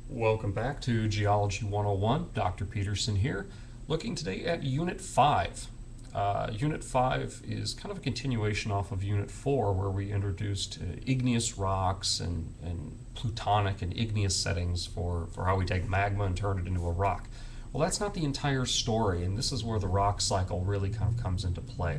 Welcome back to Geology 101. Dr. Peterson here, looking today at Unit 5. Unit 5 is kind of a continuation off of Unit 4, where we introduced igneous rocks and plutonic and igneous settings for how we take magma and turn it into a rock. Well, that's not the entire story, and this is where the rock cycle really kind of comes into play.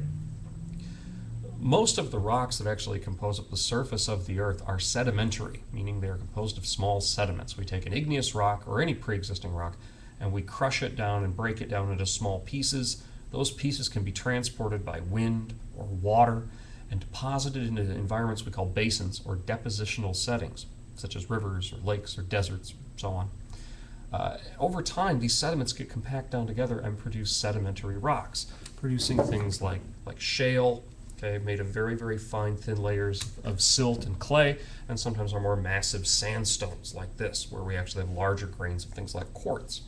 Most of the rocks that actually compose up the surface of the Earth are sedimentary, meaning they are composed of small sediments. We take an igneous rock or any pre-existing rock and we crush it down and break it down into small pieces. Those pieces can be transported by wind or water and deposited into environments we call basins or depositional settings, such as rivers or lakes or deserts, so on. Over time, these sediments get compacted down together and produce sedimentary rocks, producing things like shale, made of very, very fine, thin layers of silt and clay, and sometimes are more massive sandstones like this, where we actually have larger grains of things like quartz.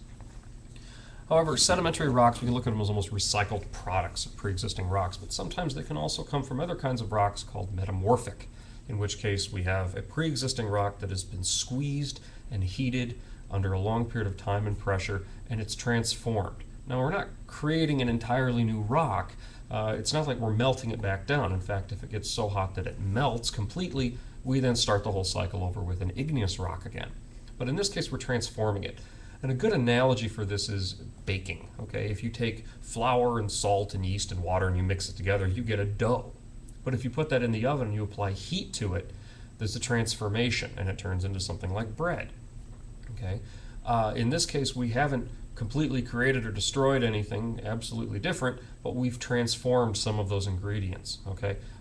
However, sedimentary rocks, we can look at them as almost recycled products of pre-existing rocks, but sometimes they can also come from other kinds of rocks called metamorphic, in which case we have a pre-existing rock that has been squeezed and heated under a long period of time and pressure, and it's transformed. Now, we're not creating an entirely new rock. It's not like we're melting it back down. In fact, if it gets so hot that it melts completely, we then start the whole cycle over with an igneous rock again. But in this case, we're transforming it. And a good analogy for this is baking. If you take flour and salt and yeast and water and you mix it together, you get a dough. But if you put that in the oven and you apply heat to it, there's a transformation and it turns into something like bread. In this case, we haven't completely created or destroyed anything absolutely different, but we've transformed some of those ingredients.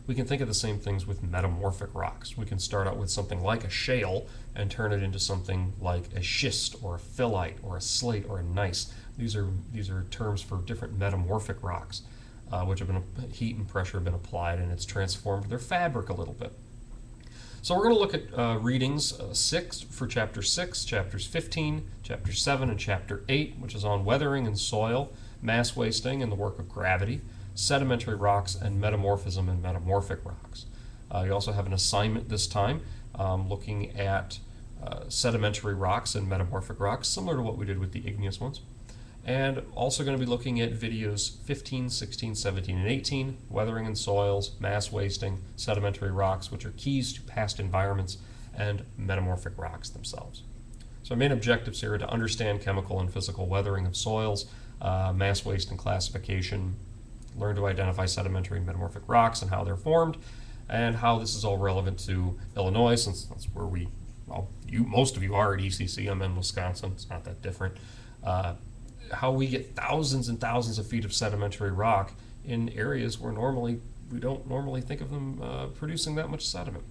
We can think of the same things with metamorphic rocks. We can start out with something like a shale and turn it into something like a schist or a phyllite or a slate or a gneiss. These are terms for different metamorphic rocks, which have been heat and pressure have been applied, and it's transformed their fabric a little bit. So we're going to look at readings 6 for Chapter 6, Chapters 15, Chapter 7, and Chapter 8, which is on weathering and soil, mass wasting and the work of gravity, sedimentary rocks, and metamorphism and metamorphic rocks. You also have an assignment this time looking at sedimentary rocks and metamorphic rocks, similar to what we did with the igneous ones. And also going to be looking at videos 15, 16, 17, and 18, weathering and soils, mass wasting, sedimentary rocks, which are keys to past environments, and metamorphic rocks themselves. So our main objectives here are to understand chemical and physical weathering of soils, mass waste and classification, learn to identify sedimentary and metamorphic rocks and how they're formed, and how this is all relevant to Illinois, since that's where most of you are at ECC. I'm in Wisconsin. It's not that different. How we get thousands and thousands of feet of sedimentary rock in areas where we don't normally think of them producing that much sediment.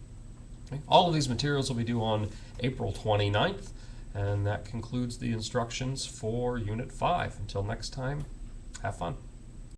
All of these materials will be due on April 29th, and that concludes the instructions for Unit 5. Until next time, have fun.